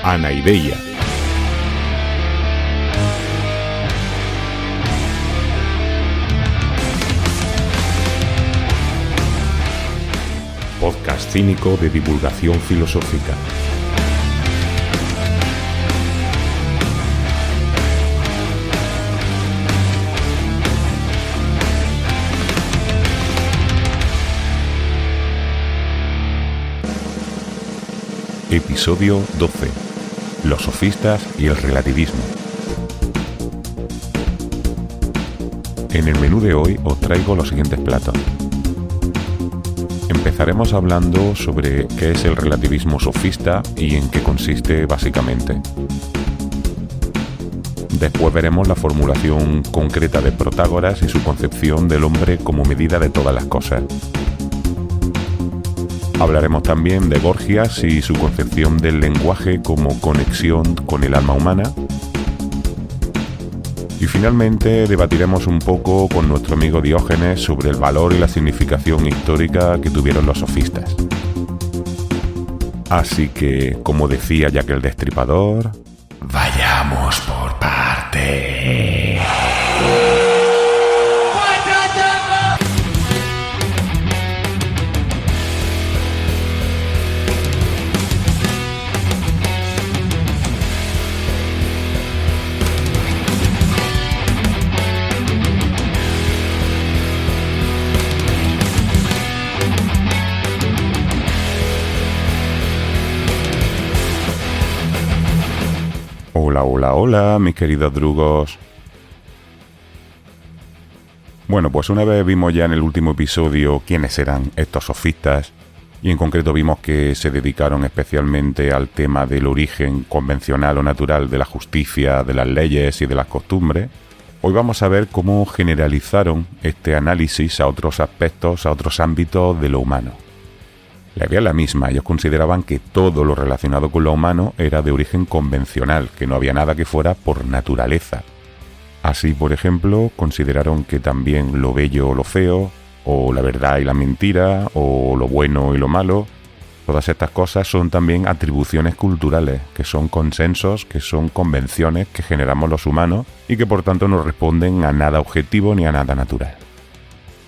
Anaideia. Podcast cínico de divulgación filosófica. Episodio 12. Los sofistas y el relativismo. En el menú de hoy os traigo los siguientes platos. Empezaremos hablando sobre qué es el relativismo sofista y en qué consiste básicamente. Después veremos la formulación concreta de Protágoras y su concepción del hombre como medida de todas las cosas. Hablaremos también de Gorgias y su concepción del lenguaje como conexión con el alma humana. Y finalmente debatiremos un poco con nuestro amigo Diógenes sobre el valor y la significación histórica que tuvieron los sofistas. Así que, como decía Jack el Destripador, vayamos por partes. Hola, mis queridos drugos. Bueno, pues una vez vimos ya en el último episodio quiénes eran estos sofistas, y en concreto vimos que se dedicaron especialmente al tema del origen convencional o natural de la justicia, de las leyes y de las costumbres. Hoy vamos a ver cómo generalizaron este análisis a otros aspectos, a otros ámbitos de lo humano. La idea es la misma, ellos consideraban que todo lo relacionado con lo humano era de origen convencional, que no había nada que fuera por naturaleza. Así, por ejemplo, consideraron que también lo bello o lo feo, o la verdad y la mentira, o lo bueno y lo malo, todas estas cosas son también atribuciones culturales, que son consensos, que son convenciones que generamos los humanos y que por tanto no responden a nada objetivo ni a nada natural.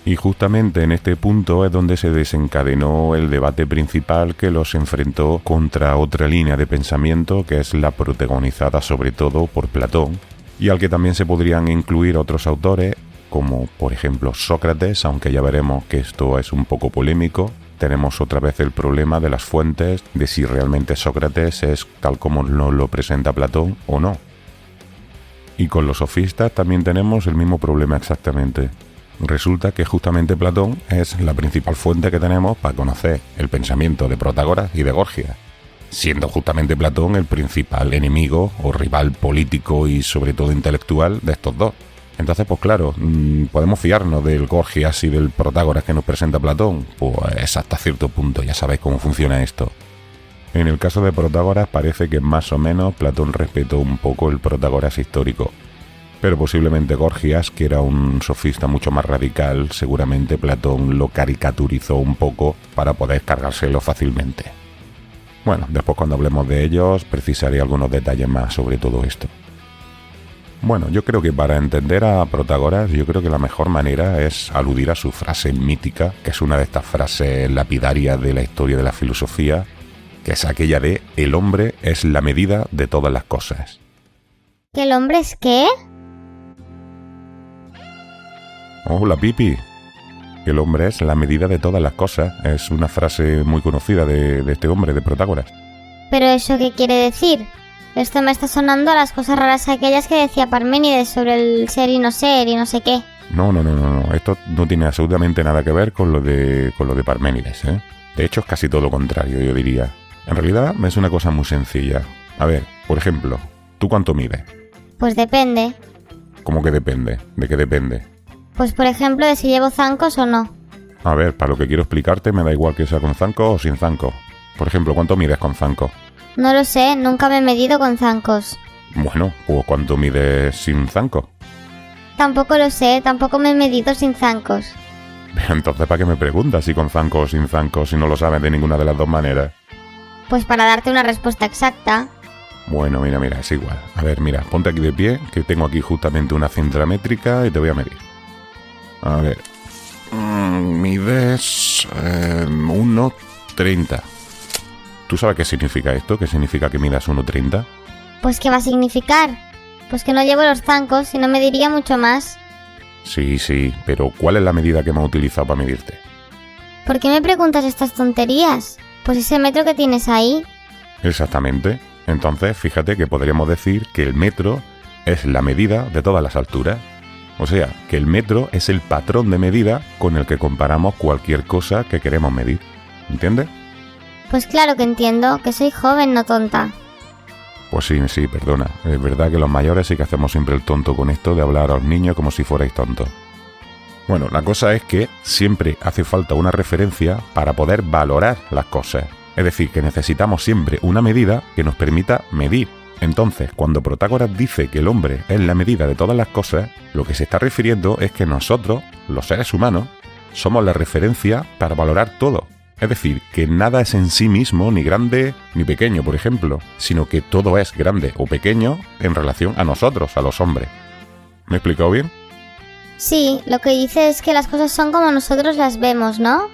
Y justamente en este punto es donde se desencadenó el debate principal que los enfrentó contra otra línea de pensamiento, que es la protagonizada sobre todo por Platón, y al que también se podrían incluir otros autores, como por ejemplo Sócrates, aunque ya veremos que esto es un poco polémico. Tenemos otra vez el problema de las fuentes, de si realmente Sócrates es tal como nos lo presenta Platón o no. Y con los sofistas también tenemos el mismo problema exactamente. Resulta que justamente Platón es la principal fuente que tenemos para conocer el pensamiento de Protágoras y de Gorgias, siendo justamente Platón el principal enemigo o rival político y sobre todo intelectual de estos dos. Entonces, pues claro, ¿podemos fiarnos del Gorgias y del Protágoras que nos presenta Platón? Pues hasta cierto punto, ya sabéis cómo funciona esto. En el caso de Protágoras parece que más o menos Platón respetó un poco el Protágoras histórico. Pero posiblemente Gorgias, que era un sofista mucho más radical, seguramente Platón lo caricaturizó un poco para poder cargárselo fácilmente. Bueno, después cuando hablemos de ellos precisaré algunos detalles más sobre todo esto. Bueno, yo creo que para entender a Protágoras, yo creo que la mejor manera es aludir a su frase mítica, que es una de estas frases lapidarias de la historia de la filosofía, que es aquella de «El hombre es la medida de todas las cosas». ¿Que el hombre es qué? Hola, Pipi. El hombre es la medida de todas las cosas. Es una frase muy conocida de este hombre, de Protágoras. ¿Pero eso qué quiere decir? Esto me está sonando a las cosas raras aquellas que decía Parménides sobre el ser y no sé qué. No. Esto no tiene absolutamente nada que ver con lo de Parménides, ¿eh? De hecho, es casi todo lo contrario, yo diría. En realidad, es una cosa muy sencilla. A ver, por ejemplo, ¿tú cuánto mides? Pues depende. ¿Cómo que depende? ¿De qué depende? Pues por ejemplo de si llevo zancos o no. A ver, para lo que quiero explicarte me da igual que sea con zancos o sin zancos. Por ejemplo, ¿cuánto mides con zancos? No lo sé, nunca me he medido con zancos. Bueno, pues ¿cuánto mides sin zancos? Tampoco lo sé, tampoco me he medido sin zancos. Entonces, ¿para qué me preguntas si con zancos o sin zancos si no lo sabes de ninguna de las dos maneras? Pues para darte una respuesta exacta. Bueno, mira, es igual. A ver, mira, ponte aquí de pie, que tengo aquí justamente una cinta métrica y te voy a medir. A ver. Mides 1,30. ¿Tú sabes qué significa esto? ¿Qué significa que midas 1,30? Pues ¿qué va a significar? Pues que no llevo los zancos y no me diría mucho más. Sí, pero ¿cuál es la medida que hemos utilizado para medirte? ¿Por qué me preguntas estas tonterías? Pues ese metro que tienes ahí. Exactamente. Entonces, fíjate que podríamos decir que el metro es la medida de todas las alturas. O sea, que el metro es el patrón de medida con el que comparamos cualquier cosa que queremos medir. ¿Entiendes? Pues claro que entiendo, que soy joven, no tonta. Pues sí, perdona. Es verdad que los mayores sí que hacemos siempre el tonto con esto de hablar a los niños como si fuerais tontos. Bueno, la cosa es que siempre hace falta una referencia para poder valorar las cosas. Es decir, que necesitamos siempre una medida que nos permita medir. Entonces, cuando Protágoras dice que el hombre es la medida de todas las cosas, lo que se está refiriendo es que nosotros, los seres humanos, somos la referencia para valorar todo. Es decir, que nada es en sí mismo ni grande ni pequeño, por ejemplo, sino que todo es grande o pequeño en relación a nosotros, a los hombres. ¿Me he explicado bien? Sí, lo que dice es que las cosas son como nosotros las vemos, ¿no?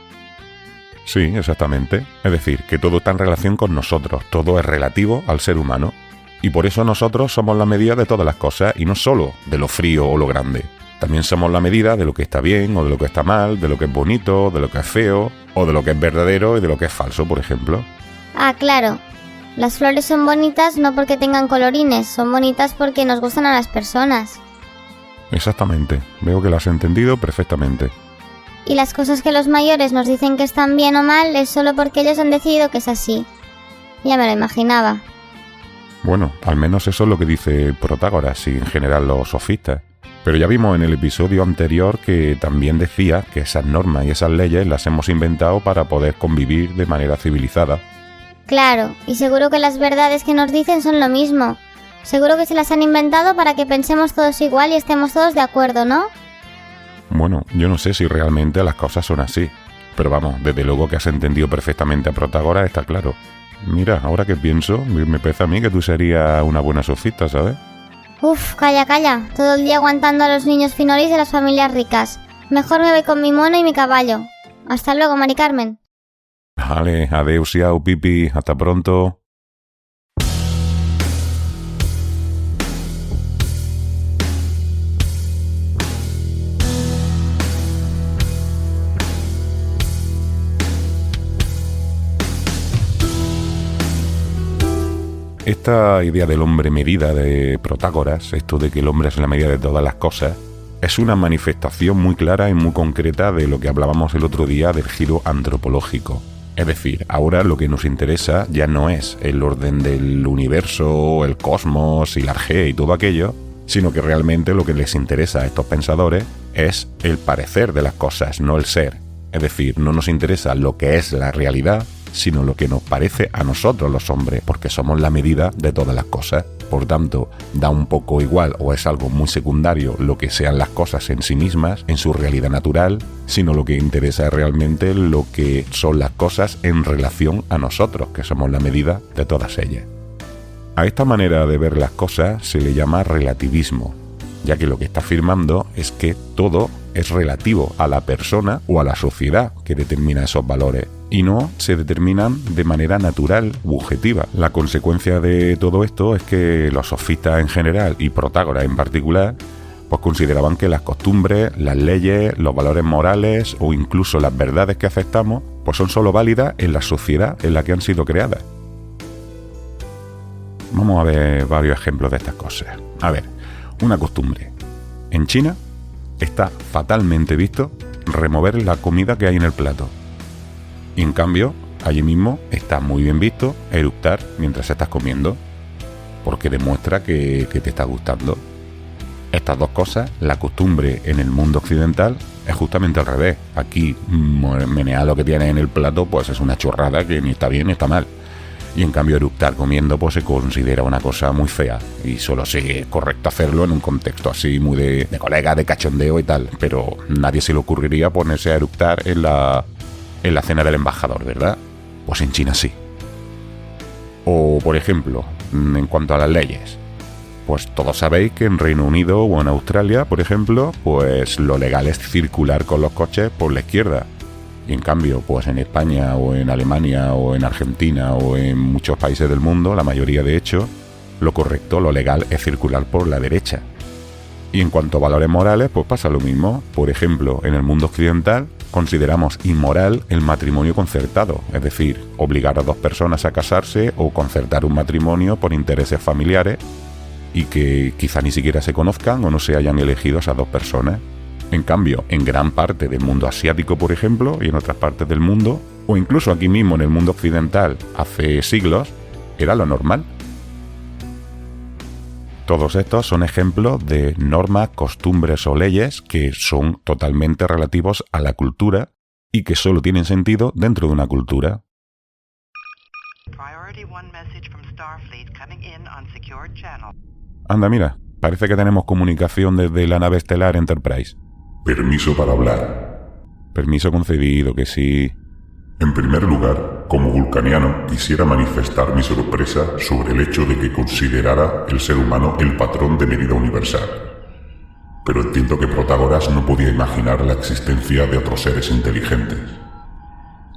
Sí, exactamente. Es decir, que todo está en relación con nosotros, todo es relativo al ser humano. Y por eso nosotros somos la medida de todas las cosas y no solo de lo frío o lo grande. También somos la medida de lo que está bien o de lo que está mal, de lo que es bonito, de lo que es feo, o de lo que es verdadero y de lo que es falso, por ejemplo. Ah, claro. Las flores son bonitas no porque tengan colorines, son bonitas porque nos gustan a las personas. Exactamente. Veo que lo has entendido perfectamente. Y las cosas que los mayores nos dicen que están bien o mal es solo porque ellos han decidido que es así. Ya me lo imaginaba. Bueno, al menos eso es lo que dice Protágoras y en general los sofistas. Pero ya vimos en el episodio anterior que también decía que esas normas y esas leyes las hemos inventado para poder convivir de manera civilizada. Claro, y seguro que las verdades que nos dicen son lo mismo. Seguro que se las han inventado para que pensemos todos igual y estemos todos de acuerdo, ¿no? Bueno, yo no sé si realmente las cosas son así. Pero vamos, desde luego que has entendido perfectamente a Protágoras, está claro. Mira, ahora que pienso, me parece a mí que tú serías una buena sofista, ¿sabes? Uf, calla. Todo el día aguantando a los niños finolis de las familias ricas. Mejor me voy con mi mono y mi caballo. Hasta luego, Mari Carmen. Vale, adeu-siau, Pipi, hasta pronto. Esta idea del hombre medida de Protágoras, esto de que el hombre es la medida de todas las cosas, es una manifestación muy clara y muy concreta de lo que hablábamos el otro día del giro antropológico. Es decir, ahora lo que nos interesa ya no es el orden del universo, el cosmos y la argea y todo aquello, sino que realmente lo que les interesa a estos pensadores es el parecer de las cosas, no el ser. Es decir, no nos interesa lo que es la realidad, sino lo que nos parece a nosotros los hombres, porque somos la medida de todas las cosas. Por tanto, da un poco igual o es algo muy secundario lo que sean las cosas en sí mismas, en su realidad natural, sino lo que interesa es realmente lo que son las cosas en relación a nosotros, que somos la medida de todas ellas. A esta manera de ver las cosas se le llama relativismo, ya que lo que está afirmando es que todo es relativo a la persona o a la sociedad que determina esos valores, y no se determinan de manera natural u objetiva. La consecuencia de todo esto es que los sofistas en general y Protágoras en particular pues consideraban que las costumbres, las leyes, los valores morales o incluso las verdades que aceptamos pues son solo válidas en la sociedad en la que han sido creadas. Vamos a ver varios ejemplos de estas cosas. A ver, una costumbre. En China está fatalmente visto remover la comida que hay en el plato. Y en cambio, allí mismo está muy bien visto eructar mientras estás comiendo, porque demuestra que te está gustando. Estas dos cosas, la costumbre en el mundo occidental es justamente al revés. Aquí menear lo que tienes en el plato pues es una chorrada que ni está bien ni está mal. Y en cambio eructar comiendo pues se considera una cosa muy fea. Y solo sí es correcto hacerlo en un contexto así muy de colega, de cachondeo y tal. Pero nadie se le ocurriría ponerse a eructar en la cena del embajador, ¿verdad? Pues en China sí. O, por ejemplo, en cuanto a las leyes, pues todos sabéis que en Reino Unido o en Australia, por ejemplo, pues lo legal es circular con los coches por la izquierda. Y en cambio, pues en España o en Alemania o en Argentina o en muchos países del mundo, la mayoría de hecho, lo correcto, lo legal es circular por la derecha. Y en cuanto a valores morales, pues pasa lo mismo. Por ejemplo, en el mundo occidental consideramos inmoral el matrimonio concertado, es decir, obligar a dos personas a casarse o concertar un matrimonio por intereses familiares y que quizá ni siquiera se conozcan o no se hayan elegido esas dos personas. En cambio, en gran parte del mundo asiático, por ejemplo, y en otras partes del mundo, o incluso aquí mismo en el mundo occidental, hace siglos, era lo normal. Todos estos son ejemplos de normas, costumbres o leyes que son totalmente relativos a la cultura y que solo tienen sentido dentro de una cultura. Anda, mira, parece que tenemos comunicación desde la nave estelar Enterprise. Permiso para hablar. Permiso concedido, que sí. En primer lugar, como vulcaniano, quisiera manifestar mi sorpresa sobre el hecho de que considerara el ser humano el patrón de medida universal. Pero entiendo que Protágoras no podía imaginar la existencia de otros seres inteligentes.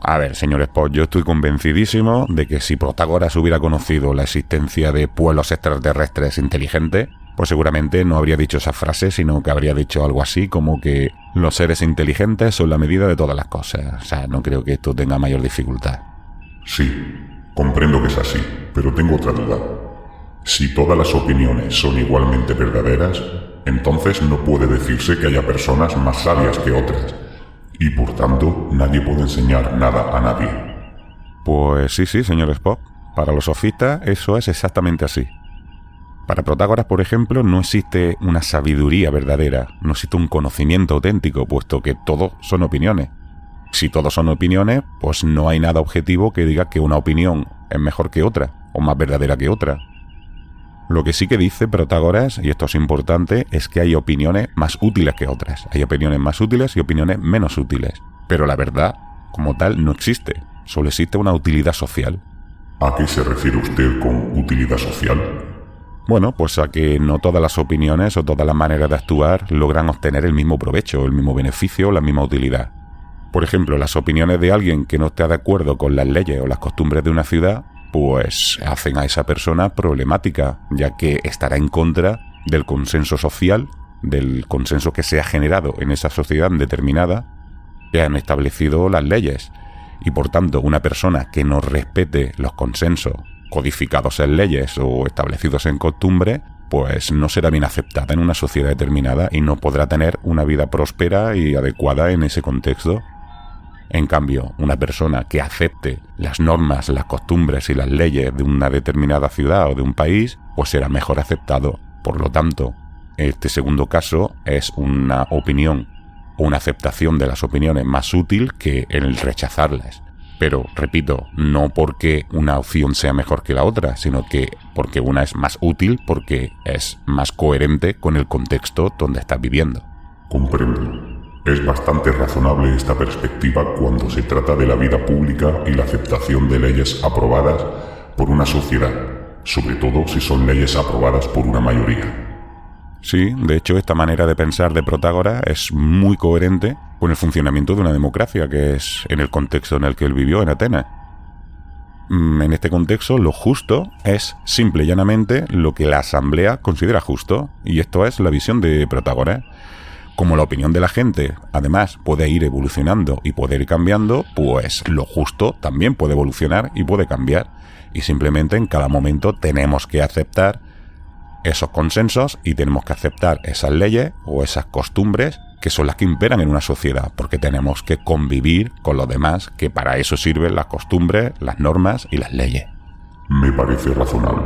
A ver, señor Spock, yo estoy convencidísimo de que si Protágoras hubiera conocido la existencia de pueblos extraterrestres inteligentes, pues seguramente no habría dicho esa frase, sino que habría dicho algo así como que los seres inteligentes son la medida de todas las cosas. O sea, no creo que esto tenga mayor dificultad. Sí, comprendo que es así, pero tengo otra duda. Si todas las opiniones son igualmente verdaderas, entonces no puede decirse que haya personas más sabias que otras, y por tanto nadie puede enseñar nada a nadie. Pues sí, señor Spock. Para los sofistas eso es exactamente así. Para Protágoras, por ejemplo, no existe una sabiduría verdadera, no existe un conocimiento auténtico, puesto que todo son opiniones. Si todos son opiniones, pues no hay nada objetivo que diga que una opinión es mejor que otra, o más verdadera que otra. Lo que sí que dice Protágoras, y esto es importante, es que hay opiniones más útiles que otras. Hay opiniones más útiles y opiniones menos útiles. Pero la verdad, como tal, no existe. Solo existe una utilidad social. ¿A qué se refiere usted con utilidad social? Bueno, pues a que no todas las opiniones o todas las maneras de actuar logran obtener el mismo provecho, el mismo beneficio o la misma utilidad. Por ejemplo, las opiniones de alguien que no esté de acuerdo con las leyes o las costumbres de una ciudad, pues hacen a esa persona problemática, ya que estará en contra del consenso social, del consenso que se ha generado en esa sociedad determinada, que han establecido las leyes. Y por tanto, una persona que no respete los consensos codificados en leyes o establecidos en costumbres, pues no será bien aceptada en una sociedad determinada y no podrá tener una vida próspera y adecuada en ese contexto. En cambio, una persona que acepte las normas, las costumbres y las leyes de una determinada ciudad o de un país, pues será mejor aceptado. Por lo tanto, este segundo caso es una opinión o una aceptación de las opiniones más útil que el rechazarlas. Pero, repito, no porque una opción sea mejor que la otra, sino que porque una es más útil porque es más coherente con el contexto donde estás viviendo. Comprendo. Es bastante razonable esta perspectiva cuando se trata de la vida pública y la aceptación de leyes aprobadas por una sociedad, sobre todo si son leyes aprobadas por una mayoría. Sí, de hecho, esta manera de pensar de Protágoras es muy coherente con el funcionamiento de una democracia, que es en el contexto en el que él vivió en Atenas. En este contexto, lo justo es simple y llanamente lo que la asamblea considera justo, y esto es la visión de Protágoras. Como la opinión de la gente, además, puede ir evolucionando y puede ir cambiando, pues lo justo también puede evolucionar y puede cambiar. Y simplemente en cada momento tenemos que aceptar esos consensos y tenemos que aceptar esas leyes o esas costumbres que son las que imperan en una sociedad, porque tenemos que convivir con los demás, que para eso sirven las costumbres, las normas y las leyes. Me parece razonable.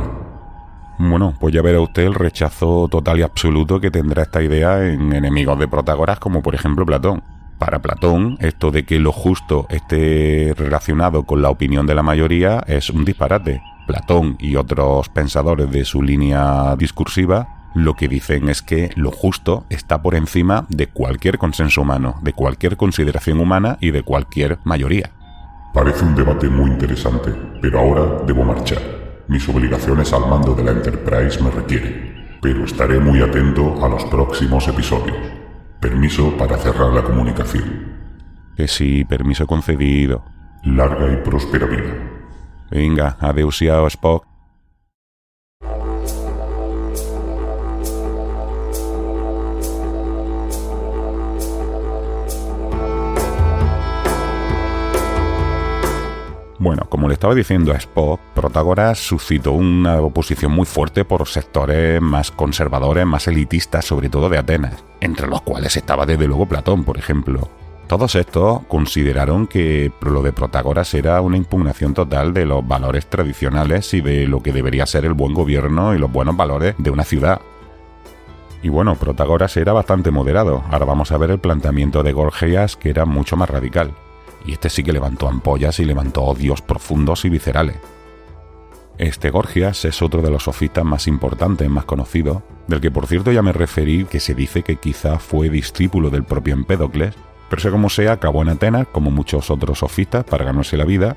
Bueno, pues ya verá usted el rechazo total y absoluto que tendrá esta idea en enemigos de Protágoras, como por ejemplo Platón. Para Platón, esto de que lo justo esté relacionado con la opinión de la mayoría es un disparate. Platón y otros pensadores de su línea discursiva lo que dicen es que lo justo está por encima de cualquier consenso humano, de cualquier consideración humana y de cualquier mayoría. Parece un debate muy interesante, pero ahora debo marchar. Mis obligaciones al mando de la Enterprise me requieren, pero estaré muy atento a los próximos episodios. Permiso para cerrar la comunicación. Que sí, permiso concedido. Larga y próspera vida. Venga, adeusiao, Spock. Bueno, como le estaba diciendo a Spock, Protágoras suscitó una oposición muy fuerte por sectores más conservadores, más elitistas, sobre todo de Atenas, entre los cuales estaba desde luego Platón, por ejemplo. Todos estos consideraron que lo de Protágoras era una impugnación total de los valores tradicionales y de lo que debería ser el buen gobierno y los buenos valores de una ciudad. Y bueno, Protágoras era bastante moderado. Ahora vamos a ver el planteamiento de Gorgias, que era mucho más radical. Y este sí que levantó ampollas y levantó odios profundos y viscerales. Este Gorgias es otro de los sofistas más importantes, más conocidos, del que por cierto ya me referí, que se dice que quizá fue discípulo del propio Empédocles, pero sea como sea, acabó en Atenas, como muchos otros sofistas, para ganarse la vida,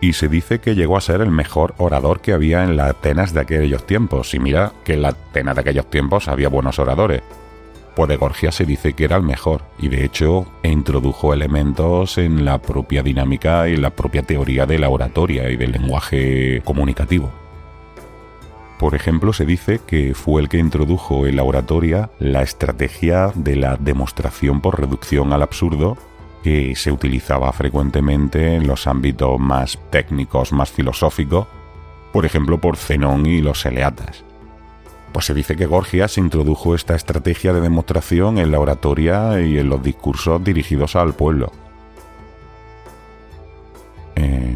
y se dice que llegó a ser el mejor orador que había en la Atenas de aquellos tiempos. Y mira que en la Atenas de aquellos tiempos había buenos oradores. Pues de Gorgias se dice que era el mejor, y de hecho introdujo elementos en la propia dinámica y la propia teoría de la oratoria y del lenguaje comunicativo. Por ejemplo, se dice que fue el que introdujo en la oratoria la estrategia de la demostración por reducción al absurdo, que se utilizaba frecuentemente en los ámbitos más técnicos, más filosóficos, por ejemplo por Zenón y los eleatas. Pues se dice que Gorgias introdujo esta estrategia de demostración en la oratoria y en los discursos dirigidos al pueblo.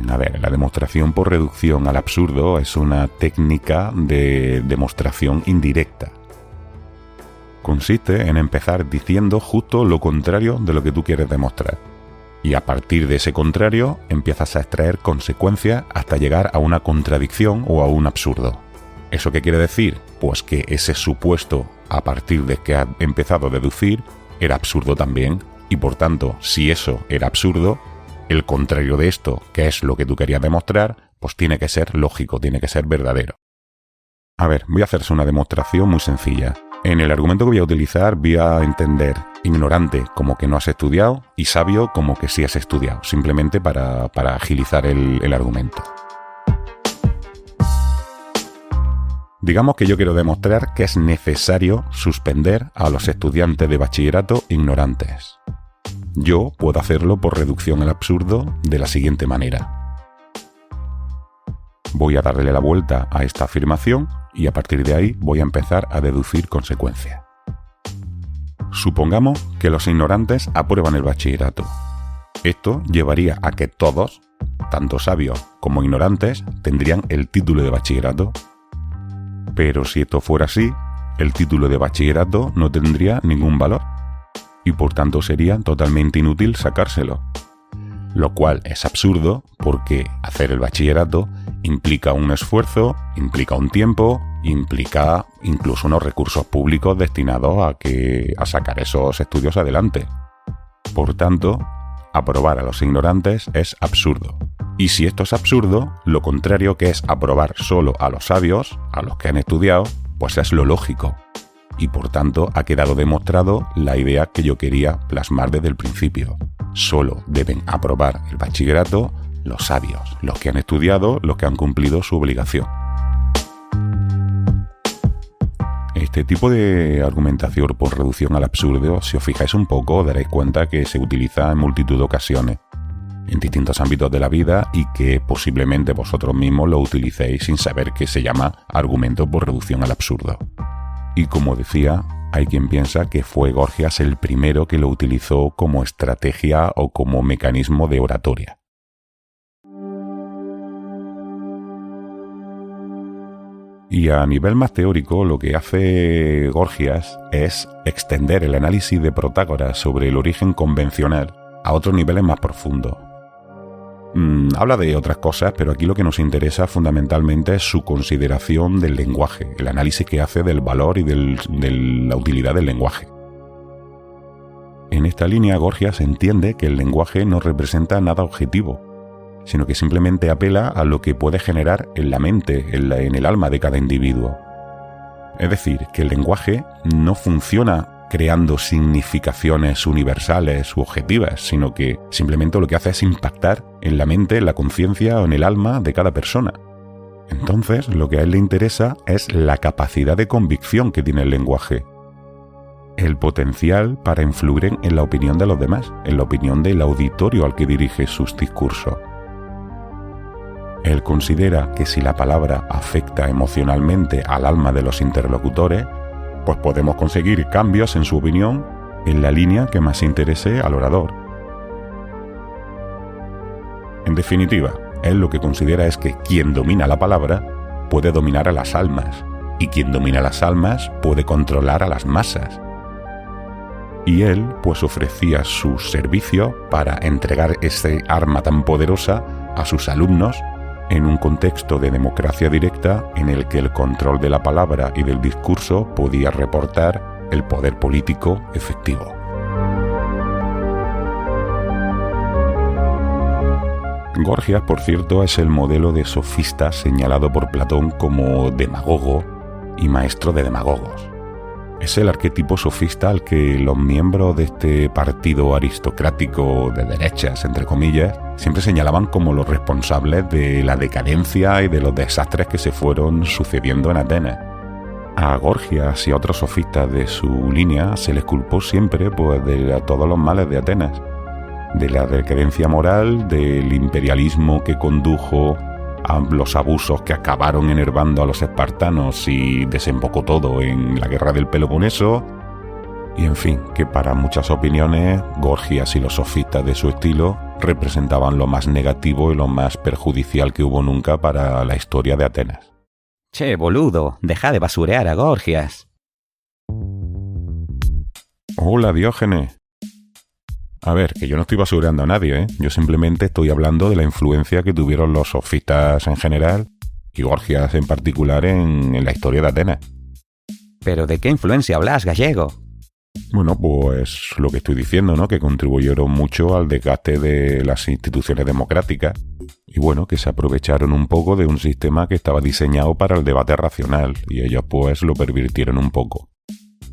La demostración por reducción al absurdo es una técnica de demostración indirecta. Consiste en empezar diciendo justo lo contrario de lo que tú quieres demostrar. Y a partir de ese contrario empiezas a extraer consecuencias hasta llegar a una contradicción o a un absurdo. ¿Eso qué quiere decir? Pues que ese supuesto, a partir de que has empezado a deducir, era absurdo también, y por tanto, si eso era absurdo, el contrario de esto, que es lo que tú querías demostrar, pues tiene que ser lógico, tiene que ser verdadero. A ver, voy a hacerse una demostración muy sencilla. En el argumento que voy a utilizar voy a entender ignorante como que no has estudiado y sabio como que sí has estudiado, simplemente para agilizar el argumento. Digamos que yo quiero demostrar que es necesario suspender a los estudiantes de bachillerato ignorantes. Yo puedo hacerlo por reducción al absurdo de la siguiente manera. Voy a darle la vuelta a esta afirmación y a partir de ahí voy a empezar a deducir consecuencias. Supongamos que los ignorantes aprueban el bachillerato. Esto llevaría a que todos, tanto sabios como ignorantes, tendrían el título de bachillerato. Pero si esto fuera así, el título de bachillerato no tendría ningún valor y por tanto sería totalmente inútil sacárselo. Lo cual es absurdo porque hacer el bachillerato implica un esfuerzo, implica un tiempo, implica incluso unos recursos públicos destinados a sacar esos estudios adelante. Por tanto, aprobar a los ignorantes es absurdo. Y si esto es absurdo, lo contrario, que es aprobar solo a los sabios, a los que han estudiado, pues es lo lógico. Y por tanto ha quedado demostrado la idea que yo quería plasmar desde el principio. Solo deben aprobar el bachillerato los sabios, los que han estudiado, los que han cumplido su obligación. Este tipo de argumentación por reducción al absurdo, si os fijáis un poco, daréis cuenta que se utiliza en multitud de ocasiones, en distintos ámbitos de la vida y que posiblemente vosotros mismos lo utilicéis sin saber que se llama argumento por reducción al absurdo. Y como decía, hay quien piensa que fue Gorgias el primero que lo utilizó como estrategia o como mecanismo de oratoria. Y a nivel más teórico, lo que hace Gorgias es extender el análisis de Protágoras sobre el origen convencional a otros niveles más profundos. Habla de otras cosas, pero aquí lo que nos interesa fundamentalmente es su consideración del lenguaje, el análisis que hace del valor y de la utilidad del lenguaje. En esta línea, Gorgias entiende que el lenguaje no representa nada objetivo, sino que simplemente apela a lo que puede generar en la mente, en el alma de cada individuo. Es decir, que el lenguaje no funciona creando significaciones universales u objetivas, sino que simplemente lo que hace es impactar en la mente, en la conciencia o en el alma de cada persona. Entonces, lo que a él le interesa es la capacidad de convicción que tiene el lenguaje, el potencial para influir en la opinión de los demás, en la opinión del auditorio al que dirige sus discursos. Él considera que si la palabra afecta emocionalmente al alma de los interlocutores, pues podemos conseguir cambios en su opinión en la línea que más interese al orador. En definitiva, él lo que considera es que quien domina la palabra puede dominar a las almas, y quien domina las almas puede controlar a las masas. Y él pues ofrecía sus servicios para entregar ese arma tan poderosa a sus alumnos en un contexto de democracia directa en el que el control de la palabra y del discurso podía reportar el poder político efectivo. Gorgias, por cierto, es el modelo de sofista señalado por Platón como demagogo y maestro de demagogos. Es el arquetipo sofista al que los miembros de este partido aristocrático de derechas, entre comillas, siempre señalaban como los responsables de la decadencia y de los desastres que se fueron sucediendo en Atenas. A Gorgias y a otros sofistas de su línea se les culpó siempre pues, de todos los males de Atenas, de la decadencia moral, del imperialismo que condujo a los abusos que acabaron enervando a los espartanos y desembocó todo en la guerra del Peloponeso, y en fin, que para muchas opiniones, Gorgias y los sofistas de su estilo representaban lo más negativo y lo más perjudicial que hubo nunca para la historia de Atenas. Che, boludo, deja de basurear a Gorgias. Hola, Diógenes. A ver, que yo no estoy basureando a nadie, ¿eh? Yo simplemente estoy hablando de la influencia que tuvieron los sofistas en general y Gorgias en particular en la historia de Atenas. ¿Pero de qué influencia hablas, gallego? Bueno, pues lo que estoy diciendo, ¿no? Que contribuyeron mucho al desgaste de las instituciones democráticas y bueno, que se aprovecharon un poco de un sistema que estaba diseñado para el debate racional y ellos pues lo pervirtieron un poco.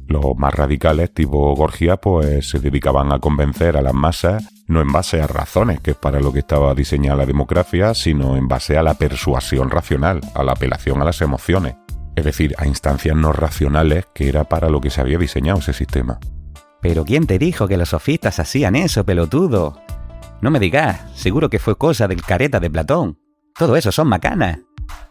Los más radicales, tipo Gorgias, pues se dedicaban a convencer a las masas no en base a razones, que es para lo que estaba diseñada la democracia, sino en base a la persuasión racional, a la apelación a las emociones. Es decir, a instancias no racionales, que era para lo que se había diseñado ese sistema. ¿Pero quién te dijo que los sofistas hacían eso, pelotudo? No me digas, seguro que fue cosa del careta de Platón. Todo eso son macanas.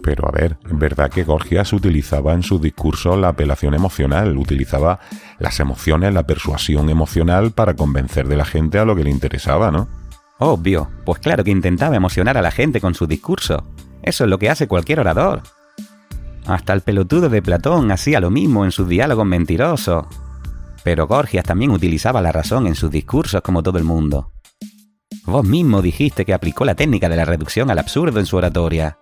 Pero a ver, es verdad que Gorgias utilizaba en su discurso la apelación emocional, utilizaba las emociones, la persuasión emocional para convencer de la gente a lo que le interesaba, ¿no? Obvio, pues claro que intentaba emocionar a la gente con su discurso. Eso es lo que hace cualquier orador. Hasta el pelotudo de Platón hacía lo mismo en sus diálogos mentirosos. Pero Gorgias también utilizaba la razón en sus discursos como todo el mundo. Vos mismo dijiste que aplicó la técnica de la reducción al absurdo en su oratoria.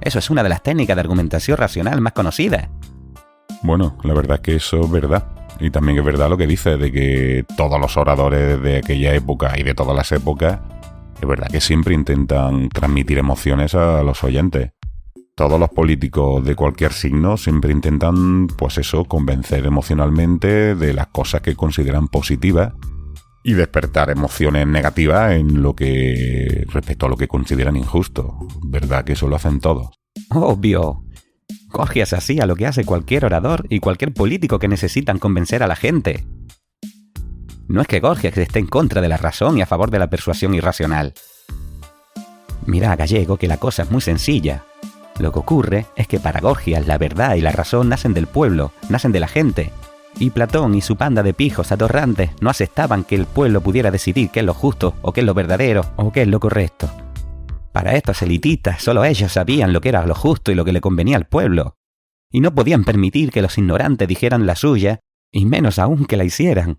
Eso es una de las técnicas de argumentación racional más conocidas. Bueno, la verdad es que eso es verdad. Y también es verdad lo que dice de que todos los oradores de aquella época y de todas las épocas, es verdad que siempre intentan transmitir emociones a los oyentes. Todos los políticos de cualquier signo siempre intentan, pues eso, convencer emocionalmente de las cosas que consideran positivas y despertar emociones negativas en lo que respecto a lo que consideran injusto. ¿Verdad que eso lo hacen todos? Obvio. Gorgias hacía lo que hace cualquier orador y cualquier político que necesitan convencer a la gente. No es que Gorgias esté en contra de la razón y a favor de la persuasión irracional. Mira, gallego, que la cosa es muy sencilla. Lo que ocurre es que para Gorgias la verdad y la razón nacen del pueblo, nacen de la gente. Y Platón y su panda de pijos atorrantes no aceptaban que el pueblo pudiera decidir qué es lo justo, o qué es lo verdadero, o qué es lo correcto. Para estos elitistas, solo ellos sabían lo que era lo justo y lo que le convenía al pueblo. Y no podían permitir que los ignorantes dijeran la suya, y menos aún que la hicieran.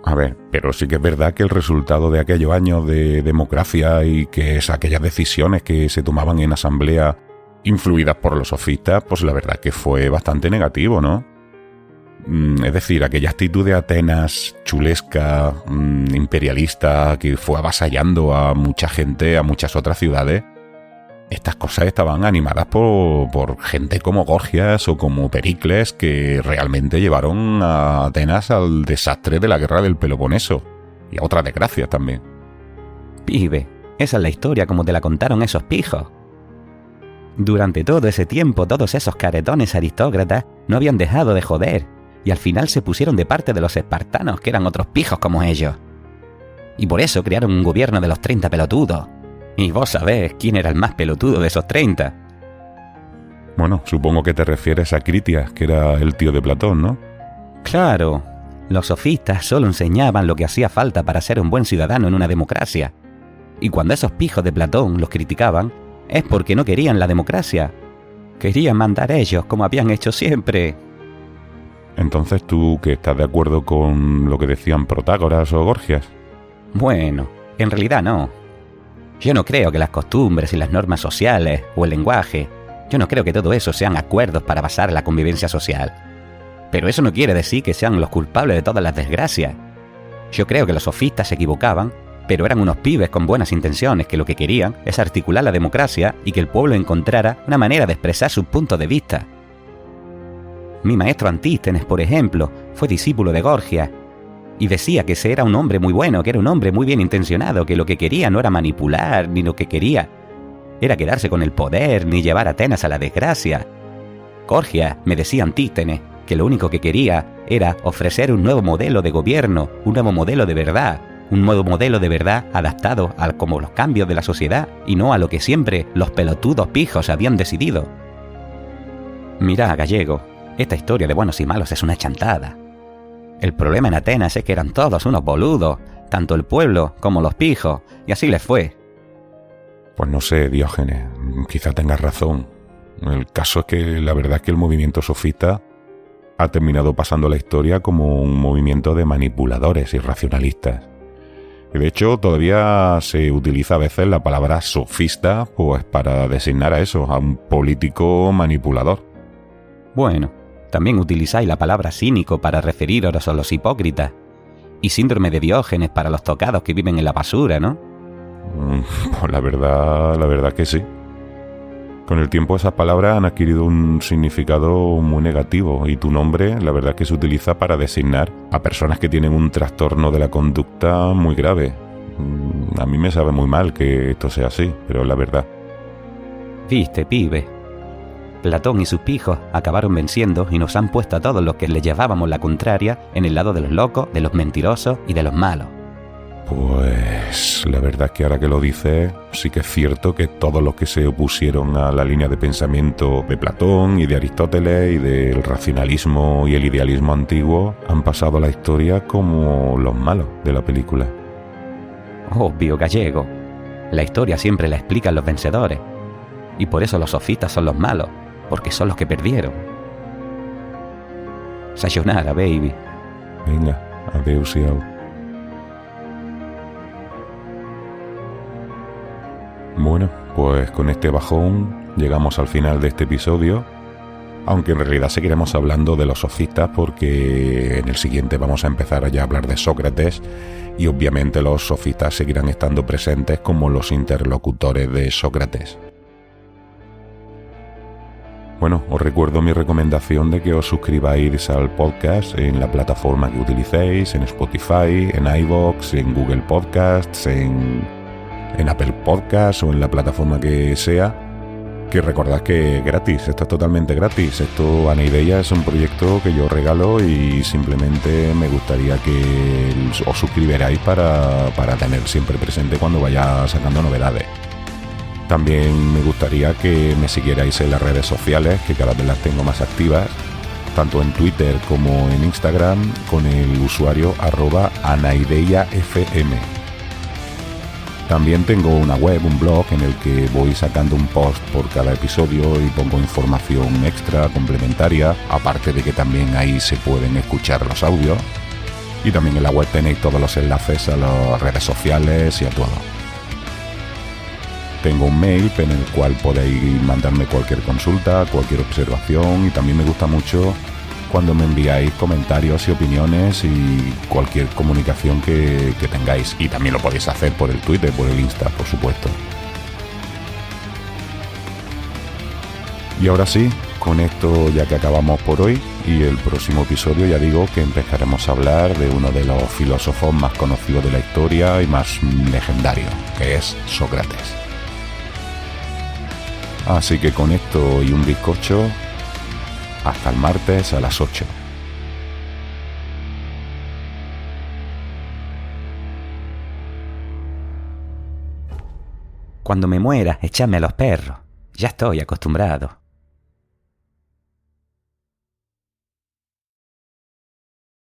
A ver, pero sí que es verdad que el resultado de aquellos años de democracia y que aquellas decisiones que se tomaban en asamblea influidas por los sofistas, pues la verdad que fue bastante negativo, ¿no? Es decir, aquella actitud de Atenas chulesca, imperialista, que fue avasallando a mucha gente, a muchas otras ciudades, estas cosas estaban animadas por gente como Gorgias o como Pericles, que realmente llevaron a Atenas al desastre de la guerra del Peloponeso y a otras desgracias también. Pibe, esa es la historia como te la contaron esos pijos. Durante todo ese tiempo, todos esos caretones aristócratas no habían dejado de joder, y al final se pusieron de parte de los espartanos, que eran otros pijos como ellos. Y por eso crearon un gobierno de los 30 pelotudos. Y vos sabés quién era el más pelotudo de esos 30. Bueno, supongo que te refieres a Critias, que era el tío de Platón, ¿no? Claro, los sofistas solo enseñaban lo que hacía falta para ser un buen ciudadano en una democracia. Y cuando esos pijos de Platón los criticaban, es porque no querían la democracia. Querían mandar ellos como habían hecho siempre. Entonces, ¿tú que estás de acuerdo con lo que decían Protágoras o Gorgias? Bueno, en realidad no. Yo no creo que las costumbres y las normas sociales o el lenguaje, yo no creo que todo eso sean acuerdos para basar la convivencia social. Pero eso no quiere decir que sean los culpables de todas las desgracias. Yo creo que los sofistas se equivocaban, pero eran unos pibes con buenas intenciones que lo que querían es articular la democracia y que el pueblo encontrara una manera de expresar sus puntos de vista. Mi maestro Antístenes, por ejemplo, fue discípulo de Gorgias y decía que ese era un hombre muy bueno, que era un hombre muy bien intencionado, que lo que quería no era manipular, ni lo que quería era quedarse con el poder, ni llevar a Atenas a la desgracia. Gorgias, me decía Antístenes, que lo único que quería era ofrecer un nuevo modelo de gobierno, un nuevo modelo de verdad, un nuevo modelo de verdad adaptado a como los cambios de la sociedad y no a lo que siempre los pelotudos pijos habían decidido. Mirá, Gallego, esta historia de buenos y malos es una chantada. El problema en Atenas es que eran todos unos boludos, tanto el pueblo como los pijos, y así les fue. Pues no sé, Diógenes, quizá tengas razón. El caso es que la verdad es que el movimiento sofista ha terminado pasando la historia como un movimiento de manipuladores y racionalistas. Y de hecho, todavía se utiliza a veces la palabra sofista pues para designar a eso, a un político manipulador. Bueno, también utilizáis la palabra cínico para referiros a los hipócritas, y síndrome de Diógenes para los tocados que viven en la basura, ¿no? Pues la verdad que sí. Con el tiempo esas palabras han adquirido un significado muy negativo y tu nombre, la verdad que se utiliza para designar a personas que tienen un trastorno de la conducta muy grave. A mí me sabe muy mal que esto sea así, pero es la verdad. Viste, pibe. Platón y sus pijos acabaron venciendo y nos han puesto a todos los que le llevábamos la contraria en el lado de los locos, de los mentirosos y de los malos. Pues la verdad es que ahora que lo dices, sí que es cierto que todos los que se opusieron a la línea de pensamiento de Platón y de Aristóteles y del racionalismo y el idealismo antiguo han pasado a la historia como los malos de la película. Obvio, Gallego. La historia siempre la explican los vencedores. Y por eso los sofistas son los malos, porque son los que perdieron. Sayonara, baby. Venga, adeus y au. Bueno, pues con este bajón llegamos al final de este episodio, aunque en realidad seguiremos hablando de los sofistas porque en el siguiente vamos a empezar ya a hablar de Sócrates y obviamente los sofistas seguirán estando presentes como los interlocutores de Sócrates. Bueno, os recuerdo mi recomendación de que os suscribáis al podcast en la plataforma que utilicéis, en Spotify, en iVoox, en Google Podcasts, en Apple Podcasts o en la plataforma que sea, que recordad que es gratis, esto es totalmente gratis. Esto, Anaideia, es un proyecto que yo regalo y simplemente me gustaría que os suscribierais para tener siempre presente cuando vaya sacando novedades. También me gustaría que me siguierais en las redes sociales, que cada vez las tengo más activas, tanto en Twitter como en Instagram, con el usuario @AnaideiaFM. También tengo una web, un blog, en el que voy sacando un post por cada episodio y pongo información extra, complementaria, aparte de que también ahí se pueden escuchar los audios. Y también en la web tenéis todos los enlaces a las redes sociales y a todo. Tengo un mail en el cual podéis mandarme cualquier consulta, cualquier observación, y también me gusta mucho cuando me enviáis comentarios y opiniones y cualquier comunicación que tengáis. Y también lo podéis hacer por el Twitter, por el Insta, por supuesto. Y ahora sí, con esto ya que acabamos por hoy, y el próximo episodio ya digo que empezaremos a hablar de uno de los filósofos más conocidos de la historia y más legendario, que es Sócrates. Así que con esto y un bizcocho, hasta el martes a las 8. Cuando me muera, echadme a los perros. Ya estoy acostumbrado.